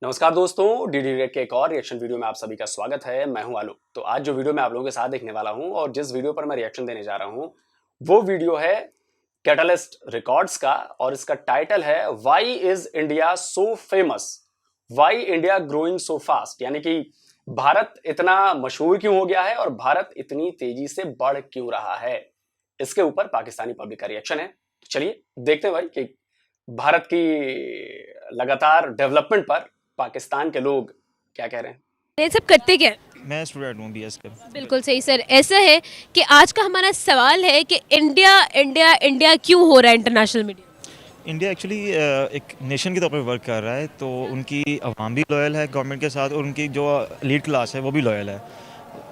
नमस्कार दोस्तों, D D के एक और रिएक्शन वीडियो में आप सभी का स्वागत है। मैं हूं आलू। तो आज जो वीडियो मैं आप लोगों के साथ देखने वाला हूं और जिस वीडियो पर मैं रिएक्शन देने जा रहा हूं वो वीडियो है कैटलिस्ट रिकॉर्ड्स का और इसका टाइटल है why is India so famous, why India growing so fast. यानी कि भारत इतना मशहूर क्यों हो गया है और भारत इतनी तेजी से बढ़ क्यों रहा है। इसके ऊपर पाकिस्तानी पब्लिक का रिएक्शन है। तो चलिए देखते हैं भाई कि भारत की लगातार डेवलपमेंट पर पाकिस्तान के लोग क्या कह रहे हैं। ये सब करते क्या है? मैं स्टूडेंट हूँ बीएस का। बिल्कुल सही सर। ऐसा है कि आज का हमारा सवाल है कि इंडिया इंडिया इंडिया क्यों हो रहा है इंटरनेशनल मीडिया। इंडिया एक्चुअली एक नेशन के तौर पर वर्क कर रहा है, तो उनकी अवाम भी लॉयल है गवर्नमेंट के साथ और उनकी जो लीड क्लास है वो भी लॉयल है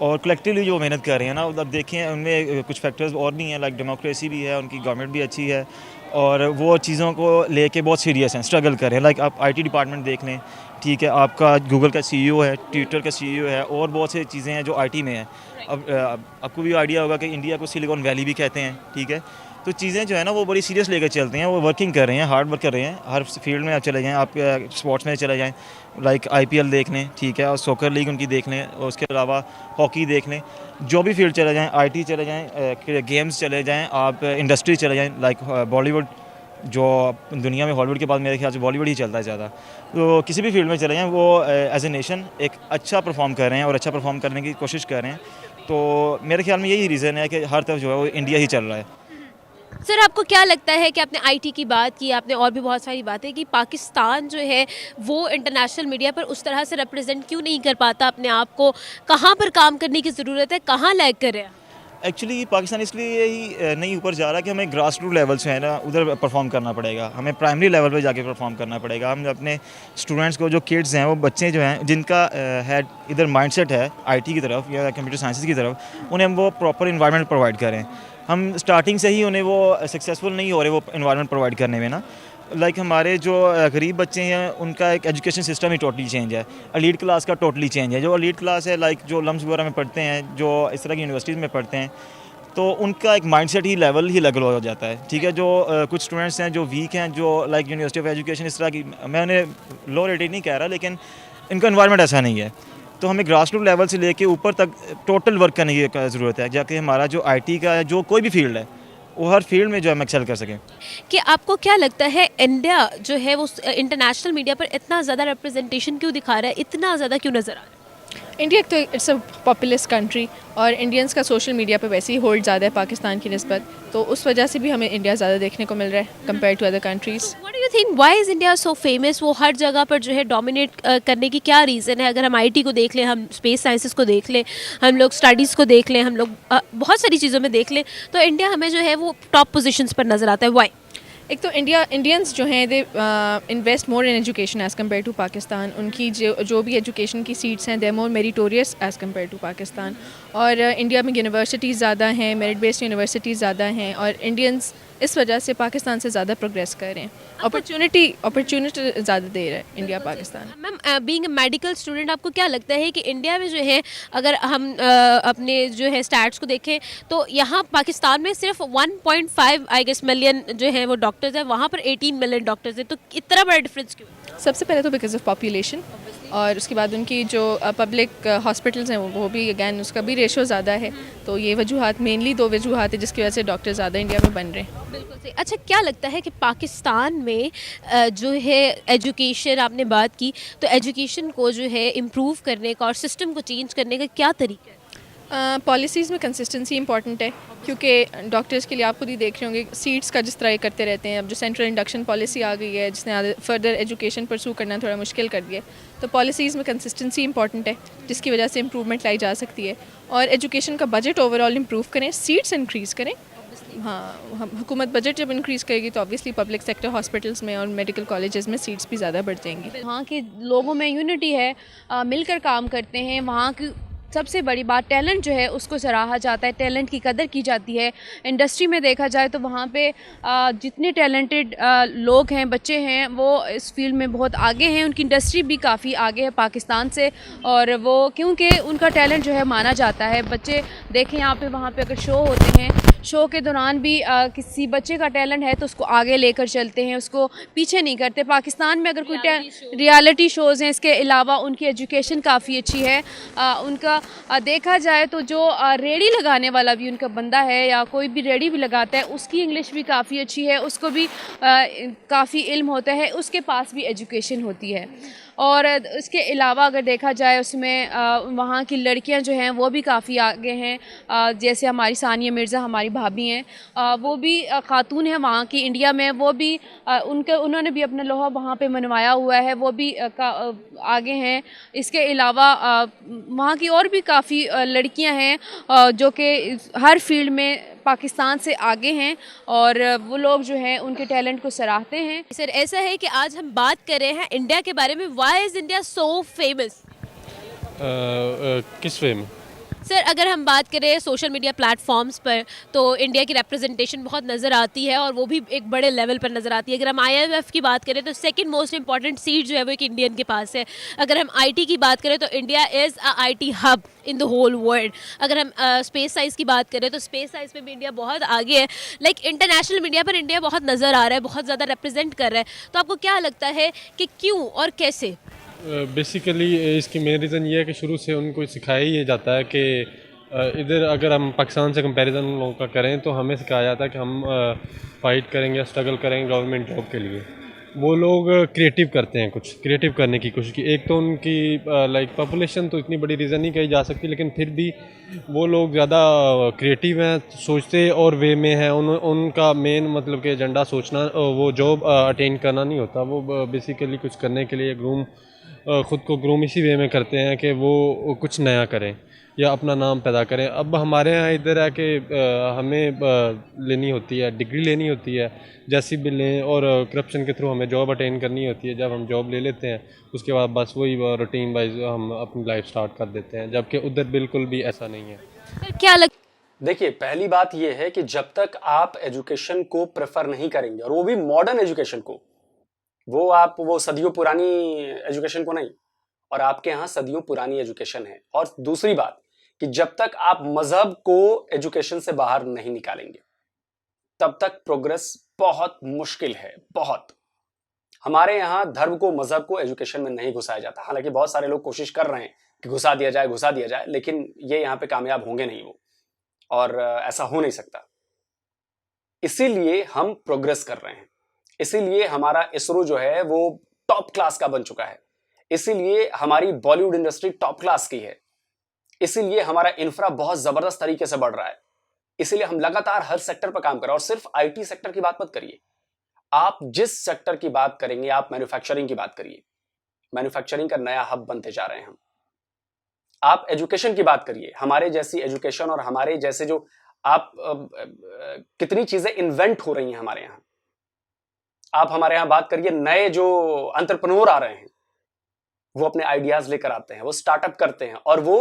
और कलेक्टिवली जो मेहनत कर रहे हैं ना, अब देखें उनमें कुछ फैक्टर्स और भी हैं, लाइक डेमोक्रेसी भी है, उनकी गवर्नमेंट भी अच्छी है और वो चीज़ों को लेके बहुत सीरियस हैं, स्ट्रगल कर रहे हैं। लाइक आप आईटी डिपार्टमेंट देख लें, ठीक है, आपका गूगल का सीईओ है, ट्विटर का सीईओ है और बहुत सी चीज़ें हैं जो आईटी में हैं। अब आपको भी आइडिया होगा कि इंडिया को सिलिकॉन वैली भी कहते हैं, ठीक है। तो चीज़ें जो है ना वो बड़ी सीरियस लेकर चलते हैं, वो वर्किंग कर रहे हैं, हार्ड वर्क कर रहे हैं। हर फील्ड में आप चले जाएँ, आप स्पोर्ट्स में चले जाएँ, लाइक आईपीएल देख लें, ठीक है, और सॉकर लीग उनकी देख लें और उसके अलावा हॉकी देख लें, जो भी फील्ड चले जाएँ, आईटी चले जाएँ, गेम्स चले जाएँ, आप इंडस्ट्री चले जाएँ, लाइक बॉलीवुड, जो दुनिया में हॉलीवुड के बाद मेरे ख्याल से बॉलीवुड ही चलता है ज़्यादा। तो किसी भी फील्ड में चले जाएँ, वो एज ए नेशन एक अच्छा परफॉर्म कर रहे हैं और अच्छा परफॉर्म करने की कोशिश कर रहे हैं। तो मेरे ख्याल में यही रीज़न है कि हर तरफ जो है वो इंडिया ही चल रहा है। सर आपको क्या लगता है कि आपने आईटी की बात की, आपने और भी बहुत सारी बातें की, पाकिस्तान जो है वो इंटरनेशनल मीडिया पर उस तरह से रिप्रेजेंट क्यों नहीं कर पाता अपने आप को? कहाँ पर काम करने की ज़रूरत है, कहाँ लैग कर रहे हैं? एक्चुअली पाकिस्तान इसलिए ही नहीं ऊपर जा रहा कि हमें ग्रास रूट लेवल से है ना उधर परफॉर्म करना पड़ेगा, हमें प्राइमरी लेवल पे जाके परफॉर्म करना पड़ेगा। हम अपने स्टूडेंट्स को, जो किड्स हैं, वो बच्चे जो हैं जिनका है इधर माइंडसेट है आईटी की तरफ या कंप्यूटर साइंसेस की तरफ, उन्हें हम वो प्रॉपर इन्वायरमेंट प्रोवाइड करें। हम स्टार्टिंग से ही उन्हें वो सक्सेसफुल नहीं हो रहे वो इन्वायरमेंट प्रोवाइड करने में ना। लाइक हमारे जो गरीब बच्चे हैं उनका एक एजुकेशन सिस्टम ही टोटली चेंज है, एलीट क्लास का टोटली चेंज है। जो एलीट क्लास है, लाइक जो लम्स वगैरह में पढ़ते हैं, जो इस तरह की यूनिवर्सिटीज़ में पढ़ते हैं, तो उनका एक माइंडसेट ही लेवल ही अलग हो जाता है, ठीक है। जो कुछ स्टूडेंट्स हैं जो वीक हैं, जो लाइक यूनिवर्सिटी ऑफ एजुकेशन इस तरह की, मैं उन्हें लो रेटेड नहीं कह रहा, लेकिन इनका एनवायरनमेंट ऐसा नहीं है। तो हमें ग्रास रूट लेवल से लेके ऊपर तक टोटल वर्क करने की ज़रूरत है, जाके हमारा जो आईटी का है, जो कोई भी फील्ड है, वो हर फील्ड में जो है हम एक्सेल कर सकें। कि आपको क्या लगता है इंडिया जो है वो इंटरनेशनल मीडिया पर इतना ज़्यादा रिप्रेजेंटेशन क्यों दिखा रहा है, इतना ज़्यादा क्यों नज़र आ रहा है? इंडिया तो इट्स अ पॉपुलस कंट्री और इंडियंस का सोशल मीडिया पे वैसे ही होल्ड ज़्यादा है पाकिस्तान की निस्बत, तो उस वजह से भी हमें इंडिया ज़्यादा देखने को मिल रहा है compare to other countries. What do you think, why is India so famous? वो हर जगह पर जो है डोमिनेट करने की क्या रीज़न है? अगर हम आईटी को देख लें, हम स्पेस साइंसेस को देख लें, हम लोग स्टडीज़ को देख लें, हम लोग बहुत सारी चीज़ों में देख लें, तो इंडिया हमें जो है वो टॉप पोजीशंस पर नज़र आता है। व्हाई? एक तो इंडियंस जो हैं they invest more in education as compare to Pakistan. उनकी जो भी एजुकेशन की सीट्स हैं they more meritorious as compare to Pakistan. और इंडिया में यूनिवर्सिटीज़ ज़्यादा हैं, मेरिट बेस्ड यूनिवर्सिटीज़ ज़्यादा हैं और इंडियंस इस वजह से पाकिस्तान से ज़्यादा प्रोग्रेस कर रहे हैं। अपॉर्चुनिटी ज़्यादा दे रहा है India Pakistan. Ma'am, being a medical student, आपको क्या लगता है कि इंडिया में जो है, अगर हम अपने जो है स्टैट्स को देखें, तो यहाँ पाकिस्तान में सिर्फ 1.5 आई गेस मिलियन जो है वो डॉक्टर्स हैं, वहाँ पर 18 मिलियन डॉक्टर्स हैं, तो इतना बड़ा डिफरेंस क्यों? सबसे पहले तो बिकॉज ऑफ पॉपुलेशन और उसके बाद उनकी जो पब्लिक हॉस्पिटल्स हैं वो भी अगैन उसका भी रेशो ज़्यादा है। तो ये वजूहात, मेनली दो वजूहात है जिसकी वजह से डॉक्टर ज़्यादा इंडिया में बन रहे हैं। बिल्कुल सही। अच्छा, क्या लगता है कि पाकिस्तान में जो है एजुकेशन, आपने बात की, तो एजुकेशन को जो है इम्प्रूव करने का और सिस्टम को चेंज करने का क्या तरीका है? पॉलिसीज़ में कंसिस्टेंसी इंपॉर्टेंट है, क्योंकि डॉक्टर्स के लिए आप खुद ही देख रहे होंगे सीट्स का जिस तरह ये करते रहते हैं। अब जो सेंट्रल इंडक्शन पॉलिसी आ गई है जिसने फर्दर एजुकेशन परसू करना थोड़ा मुश्किल कर दिया, तो पॉलिसीज़ में कंसिस्टेंसी इंपॉर्टेंट है जिसकी वजह से इंप्रूवमेंट लाई जा सकती है। और एजुकेशन का बजट ओवरऑल इंप्रूव करें, सीट्स इंक्रीज़ करें। हाँ, हुकूमत बजट जब इंक्रीज़ करेगी तो ऑब्वियसली पब्लिक सेक्टर हॉस्पिटल्स में और मेडिकल कॉलेजेस में सीट्स भी ज़्यादा बढ़ जाएंगी। वहाँ के लोगों में यूनिटी है, मिलकर काम करते हैं। वहाँ की सबसे बड़ी बात टैलेंट जो है उसको सराहा जाता है, टैलेंट की कदर की जाती है। इंडस्ट्री में देखा जाए तो वहाँ पे जितने टैलेंटेड लोग हैं, बच्चे हैं, वो इस फील्ड में बहुत आगे हैं। उनकी इंडस्ट्री भी काफ़ी आगे है पाकिस्तान से, और वो क्योंकि उनका टैलेंट जो है माना जाता है। बच्चे देखें यहाँ पे, वहाँ पे अगर शो होते हैं, शो के दौरान भी किसी बच्चे का टैलेंट है तो उसको आगे लेकर चलते हैं, उसको पीछे नहीं करते। पाकिस्तान में अगर कोई रियलिटी शोज़ हैं, इसके अलावा उनकी एजुकेशन काफ़ी अच्छी है। उनका देखा जाए तो जो रेडी लगाने वाला भी उनका बंदा है या कोई भी रेडी भी लगाता है, उसकी इंग्लिश भी काफ़ी अच्छी है, उसको भी काफ़ी इल्म होता है, उसके पास भी एजुकेशन होती है। और इसके अलावा अगर देखा जाए उसमें वहाँ की लड़कियाँ जो हैं वो भी काफ़ी आगे हैं। जैसे हमारी सानिया मिर्ज़ा हमारी भाभी हैं, वो भी खातून हैं वहाँ की इंडिया में, वो भी उन्होंने भी अपना लोहा वहाँ पे मनवाया हुआ है, वो भी आगे हैं। इसके अलावा वहाँ की और भी काफ़ी लड़कियाँ हैं जो कि हर फील्ड में पाकिस्तान से आगे हैं और वो लोग जो हैं उनके टैलेंट को सराहते हैं। सर ऐसा है कि आज हम बात कर रहे हैं इंडिया के बारे में। Why is India so famous? किस वे में? सर अगर हम बात करें सोशल मीडिया प्लेटफॉर्म्स पर तो इंडिया की रिप्रेजेंटेशन बहुत नज़र आती है और वो भी एक बड़े लेवल पर नज़र आती है। अगर हम IMF की बात करें तो सेकंड मोस्ट इंपॉर्टेंट सीट जो है वो एक इंडियन के पास है। अगर हम IT की बात करें तो India is a IT hub in the whole world. अगर हम स्पेस साइज़ की बात करें तो स्पेस साइज़ में भी इंडिया बहुत आगे है। लाइक इंटरनेशनल मीडिया पर इंडिया बहुत नज़र आ रहा है, बहुत ज़्यादा रिप्रेजेंट कर रहा है। तो आपको क्या लगता है कि क्यों और कैसे? बेसिकली इसकी मेन रीज़न ये है कि शुरू से उनको सिखाया ही ये जाता है कि इधर अगर हम पाकिस्तान से कंपैरिजन उन लोगों का करें तो हमें सिखाया जाता है कि हम फ़ाइट करेंगे, स्ट्रगल करेंगे गवर्नमेंट जॉब के लिए। वो लोग क्रिएटिव करते हैं, कुछ क्रिएटिव करने की कोशिश की। एक तो उनकी लाइक पॉपुलेशन तो इतनी बड़ी रीज़न नहीं कही जा सकती, लेकिन फिर भी वो लोग ज़्यादा क्रिएटिव हैं, सोचते और वे में हैं। उनका मेन मतलब कि एजेंडा सोचना, वो जॉब अटेन करना नहीं होता। वो बेसिकली कुछ करने के लिए ख़ुद को ग्रूम इसी वे में करते हैं कि वो कुछ नया करें या अपना नाम पैदा करें। अब हमारे यहाँ इधर है कि हमें लेनी होती है, डिग्री लेनी होती है जैसी भी लें, और करप्शन के थ्रू हमें जॉब अटेन करनी होती है। जब हम जॉब ले लेते हैं उसके बाद बस वही रूटीन वाइज हम अपनी लाइफ स्टार्ट कर देते हैं, जबकि उधर बिल्कुल भी ऐसा नहीं है। सर क्या देखिए, पहली बात यह है कि जब तक आप एजुकेशन को प्रेफर नहीं करेंगे, और वो भी मॉडर्न एजुकेशन को, वो सदियों पुरानी एजुकेशन को नहीं, और आपके यहाँ सदियों पुरानी एजुकेशन है। और दूसरी बात कि जब तक आप मजहब को एजुकेशन से बाहर नहीं निकालेंगे तब तक प्रोग्रेस बहुत मुश्किल है। बहुत हमारे यहाँ धर्म को, मजहब को एजुकेशन में नहीं घुसाया जाता। हालांकि बहुत सारे लोग कोशिश कर रहे हैं कि घुसा दिया जाए, लेकिन ये यहाँ पे कामयाब होंगे नहीं वो, और ऐसा हो नहीं सकता। इसीलिए हम प्रोग्रेस कर रहे हैं, इसीलिए हमारा इसरो जो है वो टॉप क्लास का बन चुका है, इसीलिए हमारी बॉलीवुड इंडस्ट्री टॉप क्लास की है, इसीलिए हमारा इंफ्रा बहुत जबरदस्त तरीके से बढ़ रहा है, इसीलिए हम लगातार हर सेक्टर पर काम कर रहे हैं। और सिर्फ IT सेक्टर की बात मत करिए, आप जिस सेक्टर की बात करेंगे, आप मैन्युफैक्चरिंग की बात करिए, मैन्युफैक्चरिंग का नया हब बनते जा रहे हैं हम। आप एजुकेशन की बात करिए, हमारे जैसी एजुकेशन और हमारे जैसे जो आप कितनी चीजें इन्वेंट हो रही हैं हमारे यहाँ। आप हमारे यहाँ बात करिए, नए जो एंटरप्रेन्योर आ रहे हैं वो अपने आइडियाज लेकर आते हैं, वो स्टार्टअप करते हैं और वो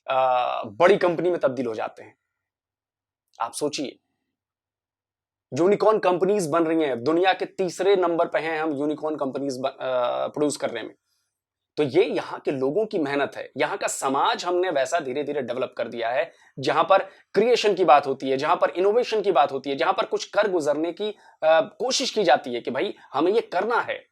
बड़ी कंपनी में तब्दील हो जाते हैं। आप सोचिए, यूनिकॉर्न कंपनीज बन रही हैं, दुनिया के 3रे नंबर पे हैं हम यूनिकॉर्न कंपनीज प्रोड्यूस करने में। तो ये यहाँ के लोगों की मेहनत है। यहाँ का समाज हमने वैसा धीरे धीरे डेवलप कर दिया है जहां पर क्रिएशन की बात होती है, जहां पर इनोवेशन की बात होती है, जहां पर कुछ कर गुजरने की कोशिश की जाती है कि भाई हमें ये करना है।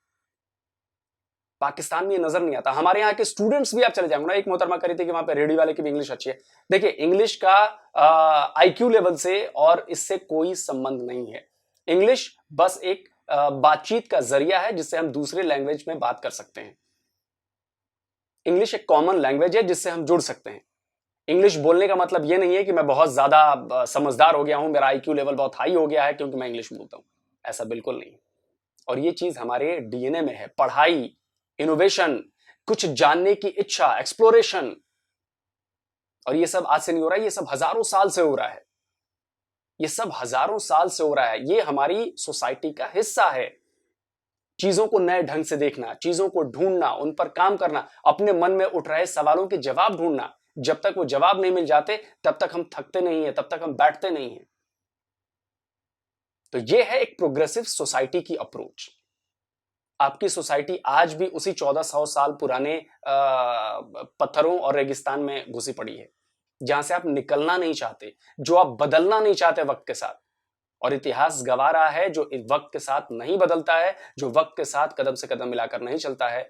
पाकिस्तान में ये नजर नहीं आता। हमारे यहाँ के स्टूडेंट्स भी, आप चले जाएंगे ना, एक मोहतरमा करी थी कि वहां पे रेडी वाले की भी इंग्लिश अच्छी है। देखिए, इंग्लिश का IQ लेवल से और इससे कोई संबंध नहीं है। इंग्लिश बस एक बातचीत का जरिया है जिससे हम दूसरे लैंग्वेज में बात कर सकते हैं। इंग्लिश एक कॉमन लैंग्वेज है जिससे हम जुड़ सकते हैं। इंग्लिश बोलने का मतलब यह नहीं है कि मैं बहुत ज्यादा समझदार हो गया हूं, मेरा IQ लेवल बहुत हाई हो गया है क्योंकि मैं इंग्लिश बोलता हूं। ऐसा बिल्कुल नहीं। और ये चीज हमारे DNA में है। पढ़ाई, इनोवेशन, कुछ जानने की इच्छा, एक्सप्लोरेशन, और ये सब आज से नहीं हो रहा है, ये सब हजारों साल से हो रहा है। ये सब हजारों साल से हो रहा है। ये हमारी सोसाइटी का हिस्सा है। चीजों को नए ढंग से देखना, चीजों को ढूंढना, उन पर काम करना, अपने मन में उठ रहे सवालों के जवाब ढूंढना। जब तक वो जवाब नहीं मिल जाते तब तक हम थकते नहीं हैं, तब तक हम बैठते नहीं हैं। तो ये है एक प्रोग्रेसिव सोसाइटी की अप्रोच। आपकी सोसाइटी आज भी उसी 1400 साल पुराने पत्थरों और रेगिस्तान में घुसी पड़ी है। जहां से आप निकलना नहीं चाहते, जो आप बदलना नहीं चाहते वक्त के साथ। और इतिहास गवाह रहा है, जो वक्त के साथ नहीं बदलता है, जो वक्त के साथ कदम से कदम मिलाकर नहीं चलता है,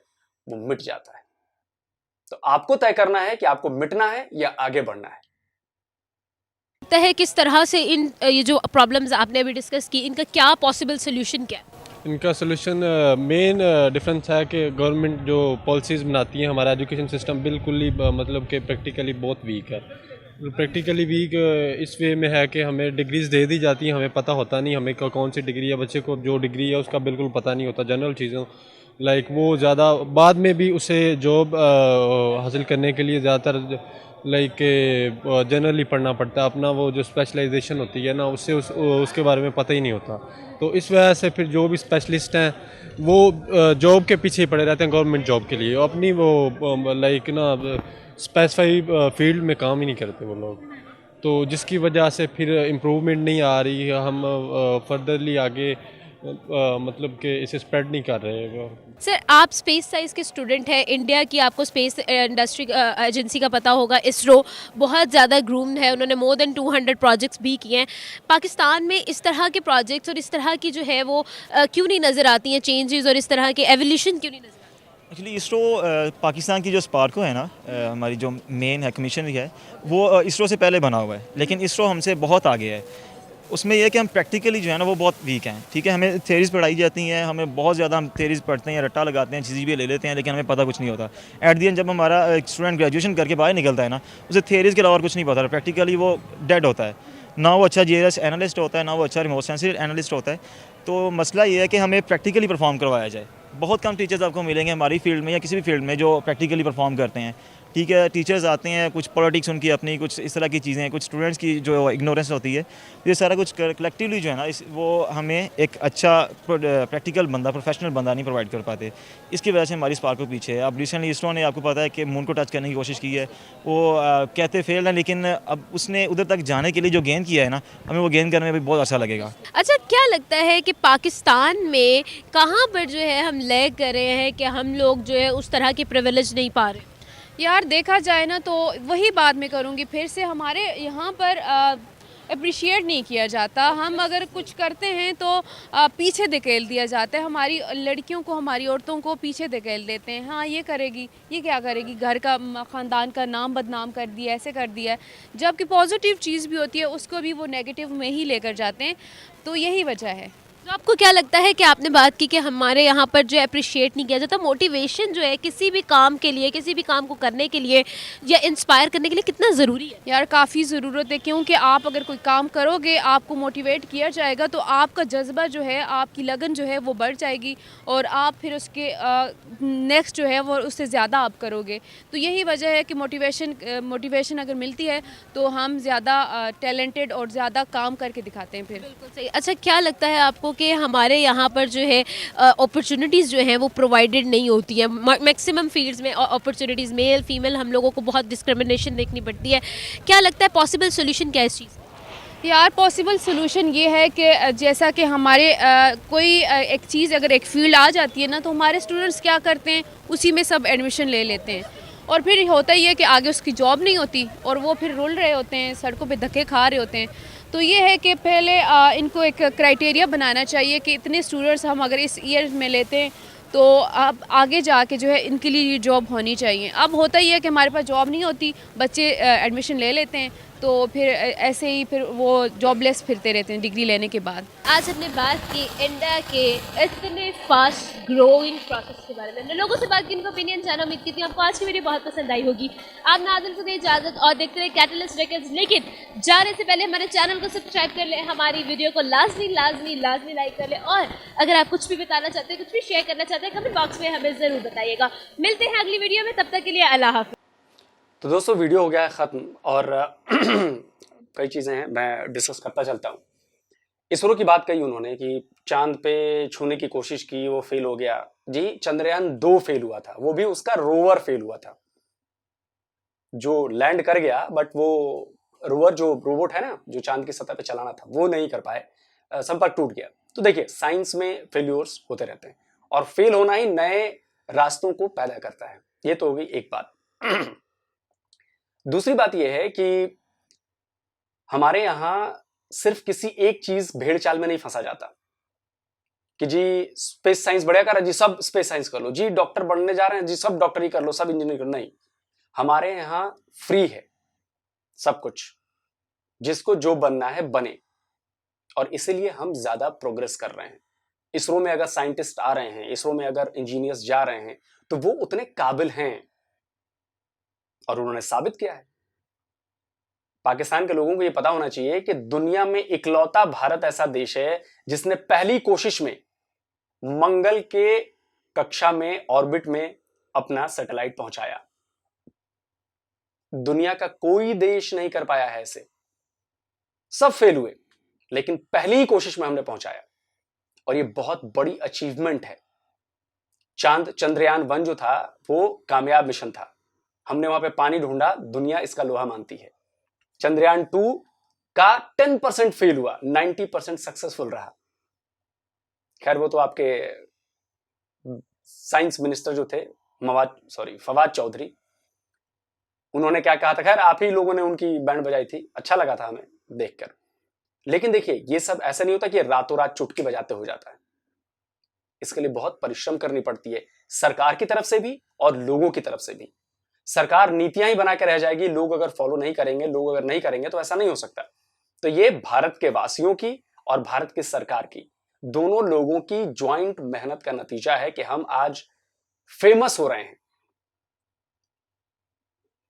वो मिट जाता है। तो आपको तय करना है कि आपको मिटना है या आगे बढ़ना है। लगता है किस तरह से ये जो प्रॉब्लम्स आपने अभी डिस्कस की, इनका क्या पॉसिबल सोल्यूशन क्या है? इनका सोल्यूशन मेन डिफरेंस है कि गवर्नमेंट जो पॉलिसीज़ बनाती है, हमारा एजुकेशन सिस्टम बिल्कुल ही मतलब कि प्रैक्टिकली बहुत वीक है। प्रैक्टिकली वीक इस वे में है कि हमें डिग्रीज़ दे दी जाती हैं, हमें पता होता नहीं हमें कौन सी डिग्री है। बच्चे को जो डिग्री है उसका बिल्कुल पता नहीं होता। जनरल चीज़ों लाइक वो ज़्यादा बाद में भी उसे जॉब हासिल करने के लिए ज़्यादातर लाइक जनरली पढ़ना पड़ता है। अपना वो जो स्पेशलाइजेशन होती है ना, उसके बारे में पता ही नहीं होता। तो इस वजह से फिर जो भी स्पेशलिस्ट हैं वो जॉब के पीछे ही पड़े रहते हैं गवर्नमेंट जॉब के लिए। अपनी वो लाइक ना स्पेसिफाई फील्ड में काम ही नहीं करते वो लोग। तो जिसकी वजह से फिर इम्प्रूवमेंट नहीं आ रही है। हम फर्दरली आगे मतलब कि इसे स्प्रेड नहीं कर रहे। सर, आप स्पेस साइंस के स्टूडेंट हैं। इंडिया की आपको स्पेस इंडस्ट्री एजेंसी का पता होगा, इसरो बहुत ज़्यादा ग्रूम्ड है, उन्होंने मोर देन 200 प्रोजेक्ट्स भी किए हैं। पाकिस्तान में इस तरह के प्रोजेक्ट्स और इस तरह की जो है वो क्यों नहीं नज़र आती हैं चेंजेस, और इस तरह के एवोल्यूशन क्यों नहीं नज़र आती? एक्चुअली इसरो पाकिस्तान की जो स्पार्को है ना, हमारी जो मेन है कमीशन है, वो इसरो से पहले बना हुआ है, लेकिन इसरो हमसे बहुत आगे है। उसमें यह है कि हम प्रैक्टिकली जो है ना वो बहुत वीक हैं। ठीक है, हमें थेरीज पढ़ाई जाती हैं, हमें बहुत ज़्यादा हम थेरीज पढ़ते हैं, रट्टा लगाते हैं, चीज़ें भी ले लेते हैं, लेकिन हमें पता कुछ नहीं होता। एट दी एंड जब हमारा स्टूडेंट ग्रेजुएशन करके बाहर निकलता है ना, उसे थेरीज के अलावा और कुछ नहीं पता, प्रैक्टिकली वो डेड होता है। ना वो अच्छा जीएस एनालिस्ट होता है, ना वो अच्छा रिमोट सेंसिंग एनालिस्ट होता है। तो मसला ये है कि हमें प्रैक्टिकली परफॉर्म करवाया जाए। बहुत कम टीचर्स आपको मिलेंगे हमारी फील्ड में या किसी भी फील्ड में जो प्रैक्टिकली परफॉर्म करते हैं। ठीक है, टीचर्स आते हैं, कुछ पॉलिटिक्स उनकी अपनी, कुछ इस तरह की चीज़ें, कुछ स्टूडेंट्स की जो इग्नोरेंस होती है, ये सारा कुछ कलेक्टिवली जो है ना वो हमें एक अच्छा प्रैक्टिकल बंदा, प्रोफेशनल बंदा नहीं प्रोवाइड कर पाते। इसकी वजह से हमारी स्पार्क को पीछे है। अब रिसेंटली इसरो ने, आपको पता है कि मून को टच करने की कोशिश की है, वो कहते फेल है, लेकिन अब उसने उधर तक जाने के लिए जो गेन किया है ना, हमें वो गेन करने में भी बहुत अच्छा लगेगा। अच्छा, क्या लगता है कि पाकिस्तान में कहाँ पर जो है हम लैग कर रहे हैं कि हम लोग जो है उस तरह की प्रिविलेज नहीं पा रहे? यार देखा जाए ना तो वही बात मैं करूँगी फिर से, हमारे यहाँ पर अप्रिशिएट नहीं किया जाता। हम अगर कुछ करते हैं तो पीछे धकेल दिया जाता है। हमारी लड़कियों को, हमारी औरतों को पीछे धकेल देते हैं। हाँ, ये करेगी, ये क्या करेगी, घर का ख़ानदान का नाम बदनाम कर दिया, ऐसे कर दिया है। जबकि पॉजिटिव चीज़ भी होती है उसको भी वो नेगेटिव में ही लेकर जाते हैं। तो यही वजह है। तो आपको क्या लगता है कि आपने बात की कि हमारे यहाँ पर जो अप्रिशिएट नहीं किया जाता, मोटिवेशन जो है किसी भी काम के लिए, किसी भी काम को करने के लिए या इंस्पायर करने के लिए कितना ज़रूरी है? यार काफ़ी ज़रूरत है, क्योंकि आप अगर कोई काम करोगे, आपको मोटिवेट किया जाएगा तो आपका जज्बा जो है, आपकी लगन जो है वो बढ़ जाएगी और आप फिर उसके नेक्स्ट जो है वो उससे ज़्यादा आप करोगे। तो यही वजह है कि मोटिवेशन अगर मिलती है तो हम ज़्यादा टैलेंटेड और ज़्यादा काम करके दिखाते हैं फिर। बिल्कुल सही। अच्छा, क्या लगता है आपको कि हमारे यहाँ पर जो है अपॉर्चुनिटीज़ जो हैं वो प्रोवाइडेड नहीं होती हैं? मैक्सिमम फील्ड्स में अपॉर्चुनिटीज़, मेल फीमेल, हम लोगों को बहुत डिस्क्रिमिनेशन देखनी पड़ती है। क्या लगता है पॉसिबल सोल्यूशन क्या है इस चीज़? यार पॉसिबल सोल्यूशन ये है कि जैसा कि हमारे कोई एक चीज़ अगर एक फील्ड आ जाती है ना, तो हमारे स्टूडेंट्स क्या करते हैं, उसी में सब एडमिशन ले लेते हैं और फिर होता ही है कि आगे उसकी जॉब नहीं होती और वो फिर रुल रहे होते हैं, सड़कों पे धक्के खा रहे होते हैं। तो ये है कि पहले इनको एक क्राइटेरिया बनाना चाहिए कि इतने स्टूडेंट्स हम अगर इस ईयर में लेते हैं तो अब आगे जाके जो है इनके लिए ये जॉब होनी चाहिए। अब होता ही है कि हमारे पास जॉब नहीं होती, बच्चे एडमिशन ले लेते हैं तो फिर ऐसे ही फिर वो जॉबलेस फिरते रहते हैं डिग्री लेने के बाद। आज हमने बात की इंडिया के इतने फास्ट ग्रोइंग प्रोसेस के बारे में, हमने लोगों से बात की, उनका ओपिनियन जाना। उम्मीद की थी आपको आज की वीडियो बहुत पसंद आई होगी। आप नाज़िल को दें इजाज़त और देखते रहे कैटलिस्ट रिकॉर्ड्स। लेकिन जाने से पहले हमारे चैनल को सब्सक्राइब कर ले, हमारी वीडियो को लाजमी लाइक कर ले, और अगर आप कुछ भी बताना चाहते हैं, कुछ भी शेयर करना चाहते हैं, कमेंट बॉक्स में हमें ज़रूर बताइएगा। मिलते हैं अगली वीडियो में, तब तक के लिए अल्लाह हाफ़िज़। तो दोस्तों, वीडियो हो गया है ख़त्म और कई चीज़ें हैं, मैं डिस्कस करता चलता हूँ। इसरो की बात कही उन्होंने कि चांद पे छूने की कोशिश की, वो फेल हो गया। जी, चंद्रयान 2 फेल हुआ था, वो भी उसका रोवर फेल हुआ था जो लैंड कर गया, बट वो रोवर जो रोबोट है ना, जो चांद की सतह पे चलाना था, वो नहीं कर पाए, संपर्क टूट गया। तो देखिए, साइंस में फेल्योर्स होते रहते हैं और फेल होना ही नए रास्तों को पैदा करता है। ये तो हो गई एक बात। दूसरी बात यह है कि हमारे यहां सिर्फ किसी एक चीज भेड़ चाल में नहीं फंसा जाता कि जी स्पेस साइंस बढ़िया कर रहा है जी, सब स्पेस साइंस कर लो, जी डॉक्टर बनने जा रहे हैं जी, सब डॉक्टरी कर लो, सब इंजीनियर कर लो। नहीं, हमारे यहां फ्री है सब कुछ, जिसको जो बनना है बने, और इसीलिए हम ज्यादा प्रोग्रेस कर रहे हैं। इसरो में अगर साइंटिस्ट आ रहे हैं, इसरो में अगर इंजीनियर्स जा रहे हैं, तो वो उतने काबिल हैं और उन्होंने साबित किया है। पाकिस्तान के लोगों को यह पता होना चाहिए कि दुनिया में इकलौता भारत ऐसा देश है जिसने पहली कोशिश में मंगल के कक्षा में, ऑर्बिट में अपना सैटेलाइट पहुंचाया। दुनिया का कोई देश नहीं कर पाया है ऐसे, सब फेल हुए, लेकिन पहली ही कोशिश में हमने पहुंचाया, और ये बहुत बड़ी अचीवमेंट है। चंद्रयान 1 जो था वो कामयाब मिशन था, हमने वहां पे पानी ढूंढा, दुनिया इसका लोहा मानती है। चंद्रयान 2 का 10% फेल हुआ, 90% सक्सेसफुल रहा। खैर वो तो आपके साइंस मिनिस्टर जो थे फवाद चौधरी, उन्होंने क्या कहा था, खैर आप ही लोगों ने उनकी बैंड बजाई थी, अच्छा लगा था हमें देखकर। लेकिन देखिए, ये सब ऐसा नहीं होता कि रातों रात चुटकी बजाते हो जाता है। इसके लिए बहुत परिश्रम करनी पड़ती है, सरकार की तरफ से भी और लोगों की तरफ से भी। सरकार नीतियां ही बना के रह जाएगी, लोग अगर फॉलो नहीं करेंगे, लोग अगर नहीं करेंगे तो ऐसा नहीं हो सकता। तो ये भारत के वासियों की और भारत की सरकार की, दोनों लोगों की ज्वाइंट मेहनत का नतीजा है कि हम आज फेमस हो रहे हैं।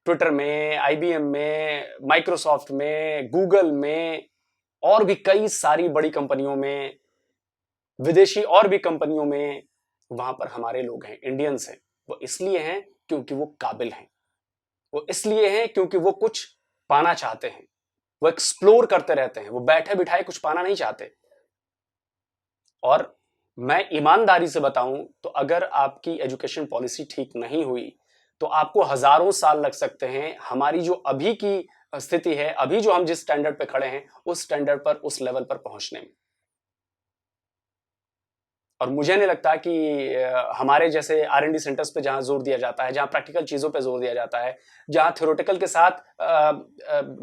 ट्विटर में, IBM में, माइक्रोसॉफ्ट में, गूगल में, और भी कई सारी बड़ी कंपनियों में, विदेशी और भी कंपनियों में, वहां पर हमारे लोग हैं, इंडियंस हैं। वो इसलिए हैं क्योंकि वो काबिल हैं, वो इसलिए हैं क्योंकि वो कुछ पाना चाहते हैं, वो एक्सप्लोर करते रहते हैं, वो बैठे बिठाए कुछ पाना नहीं चाहते। और मैं ईमानदारी से बताऊं तो अगर आपकी एजुकेशन पॉलिसी ठीक नहीं हुई तो आपको हजारों साल लग सकते हैं हमारी जो अभी की स्थिति है, अभी जो हम जिस स्टैंडर्ड पे खड़े हैं, उस स्टैंडर्ड पर, उस लेवल पर पहुंचने में। और मुझे नहीं लगता कि हमारे जैसे R&D सेंटर्स पे जहां जोर दिया जाता है, जहां प्रैक्टिकल चीजों पे जोर दिया जाता है, जहां थ्योरेटिकल के साथ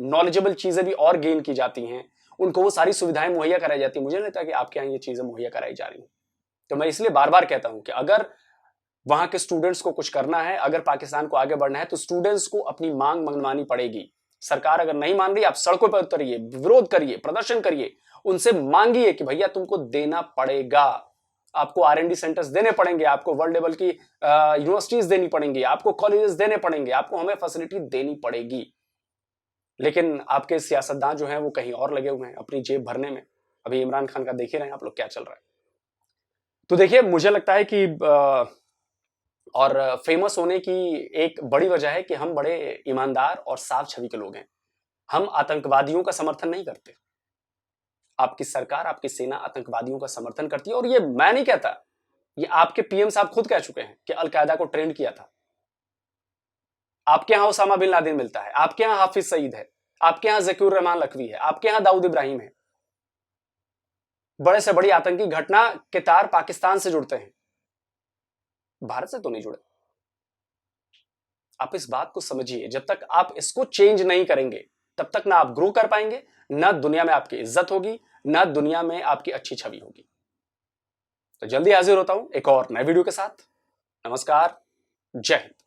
नॉलेजेबल चीजें भी और गेन की जाती हैं, उनको वो सारी सुविधाएं मुहैया कराई जाती है, मुझे नहीं लगता कि आपके यहाँ ये चीजें मुहैया कराई जा रही हैं। तो मैं इसलिए बार बार कहता हूं कि अगर वहां के स्टूडेंट्स को कुछ करना है, अगर पाकिस्तान को आगे बढ़ना है, तो स्टूडेंट्स को अपनी मांग मनवानी पड़ेगी। सरकार अगर नहीं मान रही, आप सड़कों पर उतरिए, विरोध करिए, प्रदर्शन करिए, उनसे मांगिए कि भैया तुमको देना पड़ेगा, आपको R&D सेंटर्स देने पड़ेंगे, आपको वर्ल्ड लेवल की यूनिवर्सिटीज देनी पड़ेंगी, आपको कॉलेजेस देने पड़ेंगे, आपको हमें फैसिलिटी देनी पड़ेगी। लेकिन आपके सियासतदान जो हैं वो कहीं और लगे हुए हैं अपनी जेब भरने में। अभी इमरान खान का देख ही रहे हैं आप लोग क्या चल रहा है। तो देखिए, मुझे लगता है कि और फेमस होने की एक बड़ी वजह है कि हम बड़े ईमानदार और साफ छवि के लोग हैं। हम आतंकवादियों का समर्थन नहीं करते। आपकी सरकार, आपकी सेना आतंकवादियों का समर्थन करती है, और ये मैं नहीं कहता, ये आपके PM साहब खुद कह चुके हैं कि अलकायदा को ट्रेंड किया था। आपके यहां उसामा बिन लादेन मिलता है, आपके यहां हाफिज सईद है, आपके यहां ज़कीउर रहमान लखवी है, आपके यहां दाऊद इब्राहिम है। बड़े से बड़ी आतंकी घटना के तार पाकिस्तान से जुड़ते हैं, भारत से तो नहीं जुड़े। आप इस बात को समझिए, जब तक आप इसको चेंज नहीं करेंगे तब तक ना आप ग्रो कर पाएंगे, ना दुनिया में आपकी इज्जत होगी, ना दुनिया में आपकी अच्छी छवि होगी। तो जल्दी हाजिर होता हूं एक और नए वीडियो के साथ। नमस्कार, जय हिंद।